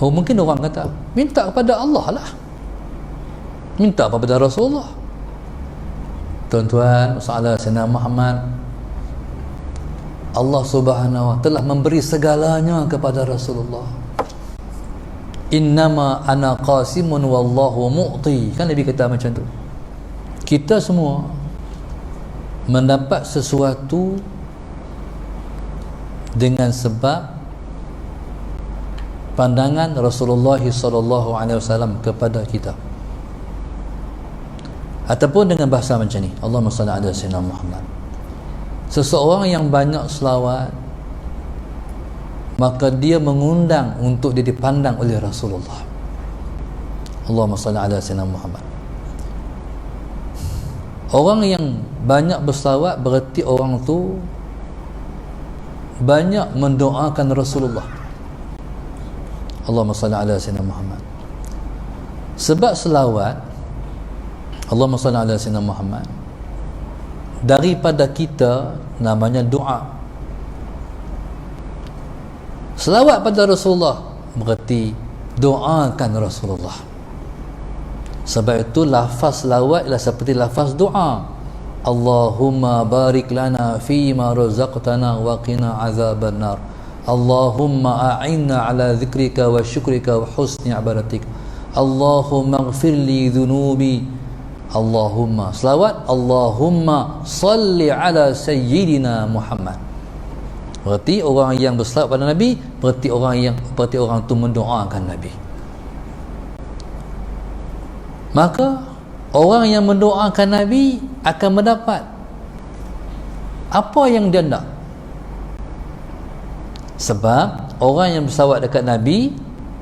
Oh, mungkin orang kata, minta kepada Allah lah, minta kepada Rasulullah. Tuan-tuan, masalah Sayyidina Muhammad, Allah Subhanahu wa telah memberi segalanya kepada Rasulullah. Innama ana qasimun wallahu mu'ti. Kan Nabi kata macam tu. Kita semua mendapat sesuatu dengan sebab pandangan Rasulullah SAW kepada kita, ataupun dengan bahasa macam ni, Allahumma salli ala sayyidina Muhammad. Seseorang yang banyak selawat, maka dia mengundang untuk dia dipandang oleh Rasulullah. Allahumma salli ala sayyidina Muhammad. Orang yang banyak berselawat berarti orang tu banyak mendoakan Rasulullah. Allahumma salli ala sayyidina Muhammad. Sebab selawat Allahumma salli ala sayyidina Muhammad daripada kita namanya doa. Selawat pada Rasulullah berarti doakan Rasulullah. Sebab itu lafaz selawat ialah seperti lafaz doa. Allahumma barik lana fima razaqtana wa qina azaban nar. Allahumma a'inna ala dzikrika wa syukrika wa husni ibadatik. Allahumma ighfir li dhunubi. Allahumma selawat, Allahumma salli ala sayyidina Muhammad. Berarti orang yang berselawat pada Nabi berarti orang tu mendoakan Nabi. Maka orang yang mendoakan Nabi akan mendapat apa yang dia nak. Sebab orang yang berselawat dekat Nabi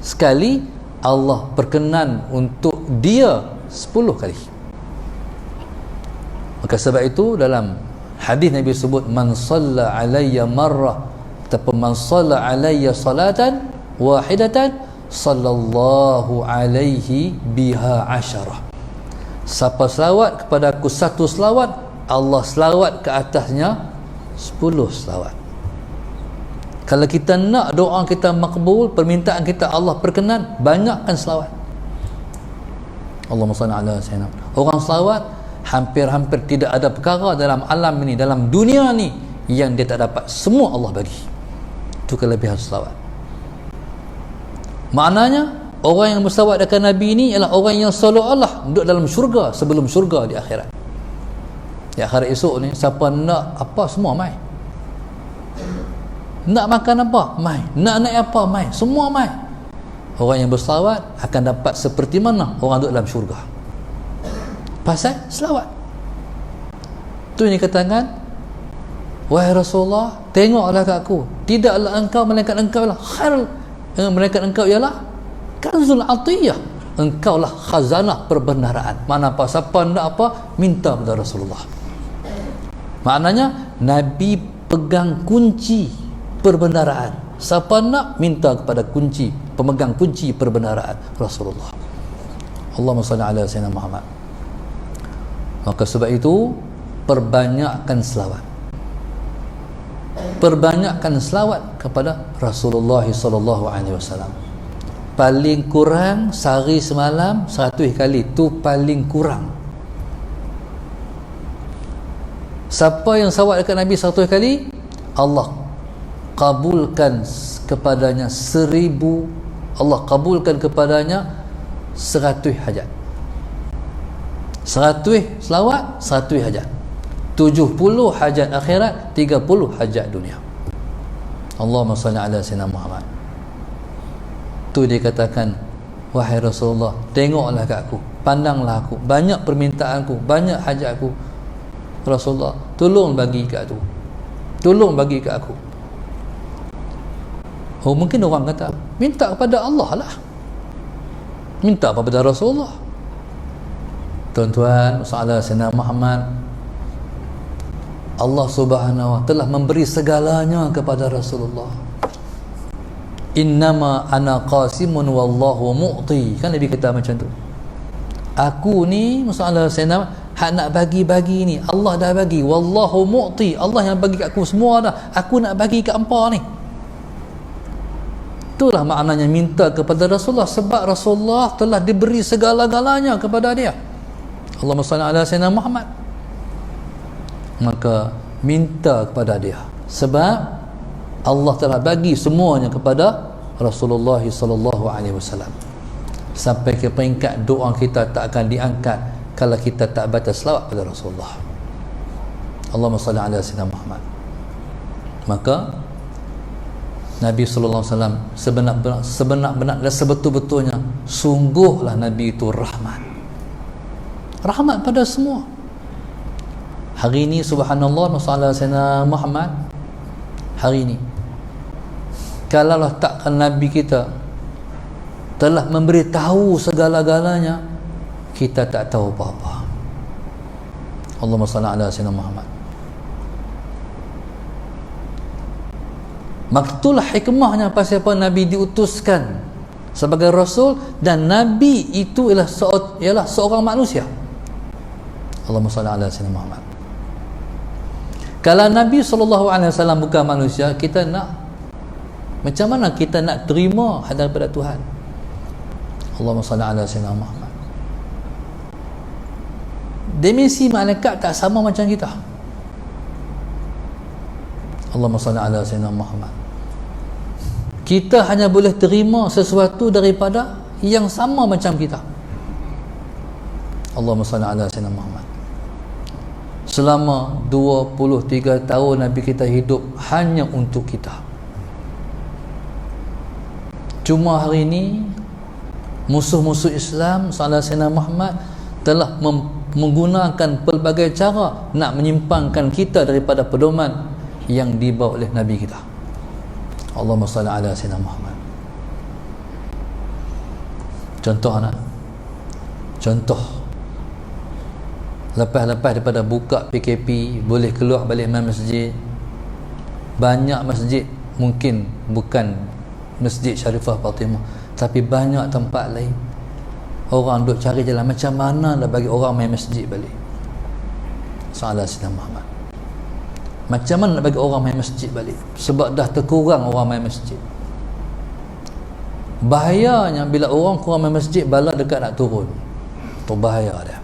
sekali, Allah perkenan untuk dia 10 kali. Maka sebab itu dalam hadis Nabi sebut, man shalla alayya marrah, ataupun man shalla alayya salatan wahidatan sallallahu alaihi biha asyarah. Siapa selawat kepada aku satu selawat, Allah selawat ke atasnya 10 selawat. Kalau kita nak doa kita makbul, permintaan kita Allah perkenan, banyakkan selawat. Allahumma salli ala sayyidina. Orang selawat hampir-hampir tidak ada perkara dalam alam ini, dalam dunia ni yang dia tak dapat. Semua Allah bagi. Itu kelebihan selawat. Maknanya orang yang berselawat dekat Nabi ni ialah orang yang seolah-olah duduk dalam syurga sebelum syurga di akhirat. Di akhirat esok ni, siapa nak apa semua mai. Nak makan apa? Mai. Nak naik apa? Mai. Semua mai. Orang yang berselawat akan dapat seperti mana orang duduk dalam syurga. Pasal selawat. Tu yang dikatakan, wahai Rasulullah, tengoklah kat aku, tidaklah engkau melainkan engkau ialah khairul, melainkan engkau ialah kanzul atiyah, engkau lah khazanah perbendaharaan. Mana apa, siapa nak apa, minta kepada Rasulullah. Maknanya Nabi pegang kunci perbendaharaan. Siapa nak, minta kepada kunci, pemegang kunci perbendaharaan, Rasulullah. Allahumma salli ala sayyidina Muhammad. Maka sebab itu perbanyakkan selawat, perbanyakkan selawat kepada Rasulullah sallallahu alaihi wasallam. Paling kurang sehari semalam 100 kali, tu paling kurang. Siapa yang selawat dekat Nabi 100 kali, Allah kabulkan kepadanya 1000, Allah kabulkan kepadanya 100 hajat. 100 selawat, 100 hajat. 70 hajat akhirat, 30 hajat dunia. Allahumma salli ala sayyidina Muhammad. Tu dia katakan, wahai Rasulullah, tengoklah kat aku, pandanglah aku, banyak permintaanku, banyak hajatku. Rasulullah, tolong bagi kat aku, tolong bagi kat aku. Oh, mungkin orang kata, minta kepada Allah lah, minta kepada Rasulullah. Tuan-tuan, masalah Sayyidina Muhammad, Allah Subhanahu wa telah memberi segalanya kepada Rasulullah. Innama ana qasimun wallahu mu'ti. Kan Nabi kata macam tu. Aku ni, masalah Sayyidina, hak nak bagi-bagi ni, Allah dah bagi. Wallahu mu'ti. Allah yang bagi kat aku semua dah. Aku nak bagi kat hampa ni. Itulah maknanya minta kepada Rasulullah, sebab Rasulullah telah diberi segala-galanya kepada dia. Allahumma salli ala sayyidina Muhammad. Maka minta kepada dia, sebab Allah telah bagi semuanya kepada Rasulullah sallallahu alaihi wasallam. Sampai ke peringkat doa kita tak akan diangkat kalau kita tak baca selawat pada Rasulullah. Allahumma salli ala sayyidina Muhammad. Maka Nabi sallallahu alaihi wasallam sebenar-benar dan sebetul-betulnya, sungguhlah Nabi itu rahmat. Rahmat pada semua. Hari ini subhanallah, sallallahu alaihi Muhammad, hari ini kalaulah takkan Nabi kita telah memberitahu segala-galanya, kita tak tahu apa-apa. Allahumma salli ala sayyidina Muhammad. Maktulah hikmahnya pasal apa Nabi diutuskan sebagai Rasul, dan Nabi itu ialah seorang manusia. Allahumma salli ala sayyidina Muhammad. Kalau Nabi SAW bukan manusia, kita nak, macam mana kita nak terima hadap pada Tuhan? Allahumma salli ala sayyidina Muhammad. Dimensi malaikat tak sama macam kita. Allahumma salli ala sayyidina Muhammad. Kita hanya boleh terima sesuatu daripada yang sama macam kita. Allahumma salli ala sayyidina Muhammad. Selama 23 tahun Nabi kita hidup hanya untuk kita. Cuma hari ini musuh-musuh Islam sallallahu alaihi wasallam Muhammad telah menggunakan pelbagai cara nak menyimpangkan kita daripada pedoman yang dibawa oleh Nabi kita. Allahumma salli ala sayyidina Muhammad. Contoh lepas daripada buka PKP, boleh keluar balik main masjid. Banyak masjid, mungkin bukan Masjid Sharifah Fatimah, tapi banyak tempat lain orang duk cari jalan macam mana nak bagi orang main masjid balik. Sallallahu alaihi wasallam Muhammad. Macam mana nak bagi orang main masjid balik, sebab dah terkurang orang main masjid. Bahayanya bila orang kurang main masjid, bala dekat nak turun. Tu bahaya dia.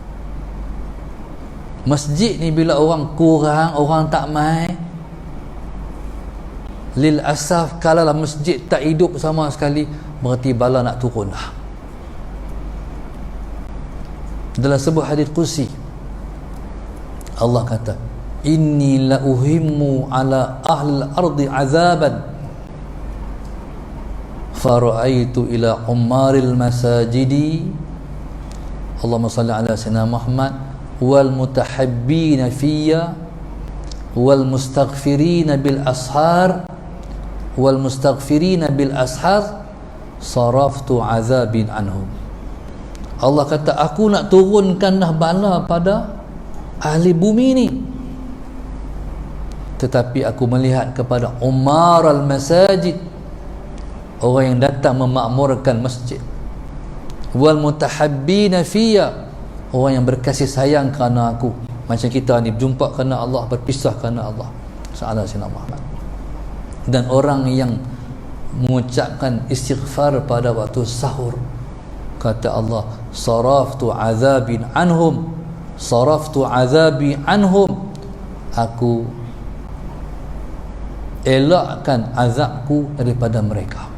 Masjid ni bila orang kurang, orang tak main, lil asaf, kalau masjid tak hidup sama sekali, berarti bala nak turun dah. Dalam sebuah hadis qudsi, Allah kata, inni la uhimmu ala ahli al-ardi azaban fara'aitu ila ummaril masajidi. Allahumma salli ala sayyidina Muhammad. Wal mutahabbina fiyya wal mustaghfirina bil ashar saraftu azabin anhum. Allah kata, aku nak turunkan dah bala pada ahli bumi ni, tetapi aku melihat kepada umar al-masajid, orang yang datang memakmurkan masjid, wal mutahabbina fiyya, orang yang berkasih sayang kerana aku. Macam kita ni berjumpa kerana Allah, berpisah kerana Allah. Sallallahu alaihi Muhammad. Dan orang yang mengucapkan istighfar pada waktu sahur, kata Allah, saraftu azabi anhum, aku elakkan azabku daripada mereka.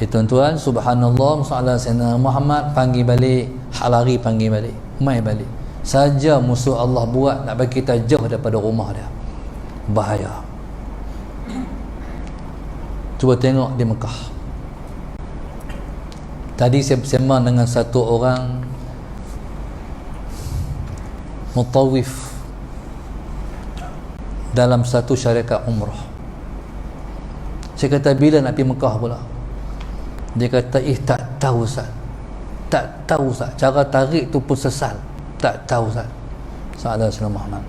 Tuan-tuan, subhanallah, sallallahu alaihi Muhammad, panggil balik, halari panggil balik, mai balik. Saja musuh Allah buat nak bagi kita jauh daripada rumah dia. Bahaya. Cuba tengok di Mekah. Tadi saya bersama dengan satu orang mutawif dalam satu syarikat umrah. Saya kata, bila nak pergi Mekah pula? Dia kata, tak tahu Ustaz. Tak tahu Ustaz. Cara tarik tu pun sesal. Tak tahu Ustaz. Sallallahu alaihi Muhammad.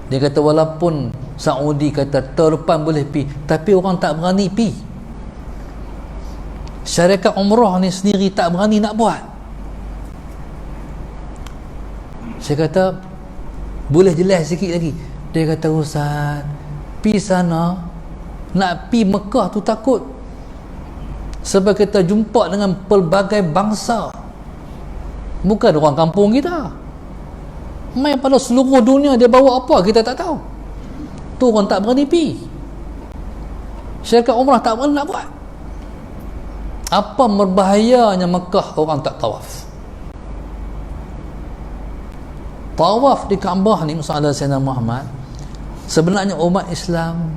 Dia kata, walaupun Saudi kata tahun depan boleh pi, tapi orang tak berani pi. Syarikat umrah ni sendiri tak berani nak buat. Saya kata, boleh jelas sikit lagi? Dia kata, Ustaz, pi sana nak pi Mekah tu takut, sebab kita jumpa dengan pelbagai bangsa, bukan orang kampung kita. Mai pada seluruh dunia dia bawa apa kita tak tahu. Tu orang tak berani pi. Syarikat umrah tak berani nak buat. Apa berbahayanya Mekah orang tak tawaf. Tawaf di Kaabah ni, masalah Sayyidina Muhammad, sebenarnya umat Islam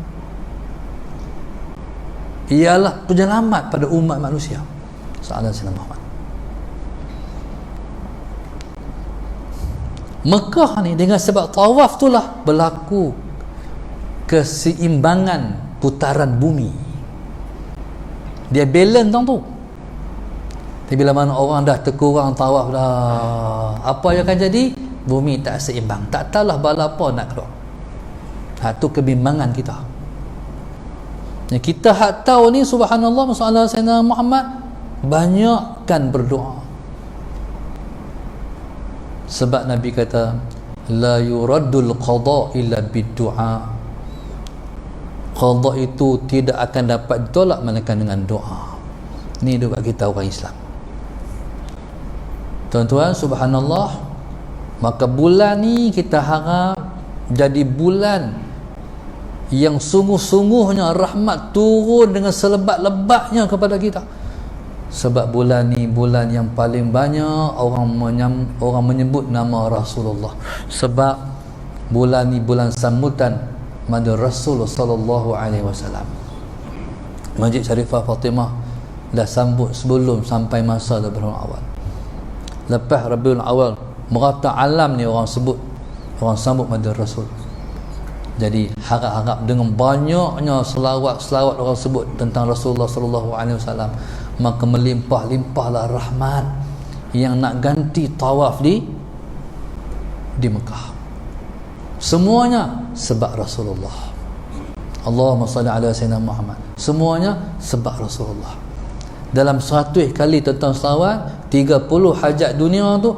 ialah penyelamat pada umat manusia. Masalah Sayyidina Muhammad. Mekah ni dengan sebab tawaf itulah berlaku keseimbangan putaran bumi. Dia balance tu. Tapi bila mana orang dah terkurang tawaf dah, apa yang akan jadi? Bumi tak seimbang. Tak tahulah bala apa nak keluar. Tu kebimbangan kita. Yang kita hak tahu ni, subhanallah, masalah Sayyidina Muhammad, banyakkan berdoa. Sebab Nabi kata, la yuraddul qada illa bid-du'a. Qada itu tidak akan dapat ditolak melainkan dengan doa. Ni doa kita orang Islam. Tuan-tuan, subhanallah, maka bulan ni kita harap jadi bulan yang sungguh-sungguhnya rahmat turun dengan selebat-lebatnya kepada kita. Sebab bulan ni bulan yang paling banyak orang menyebut nama Rasulullah. Sebab bulan ni bulan sambutan pada Rasulullah sallallahu alaihi wasallam. Masjid Syarifah Fatimah dah sambut sebelum sampai masa Rabiul Awal. Lepas Rabiul Awal, merata alam ni orang sebut, orang sambut pada Rasul. Jadi harap-harap dengan banyaknya selawat-selawat orang sebut tentang Rasulullah sallallahu alaihi wasallam, maka melimpah-limpahlah rahmat yang nak ganti tawaf di Mekah. Semuanya sebab Rasulullah. Allahumma salli ala Sayyidina Muhammad. Semuanya sebab Rasulullah. Dalam 100 kali tentang selawat, 30 hajat dunia tu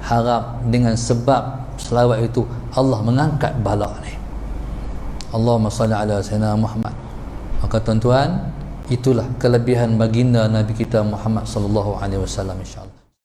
harap dengan sebab selawat itu Allah mengangkat bala ni. Allahumma salli ala Sayyidina Muhammad. Maka tuan-tuan, itulah kelebihan baginda Nabi kita Muhammad sallallahu alaihi wasallam, insyaallah.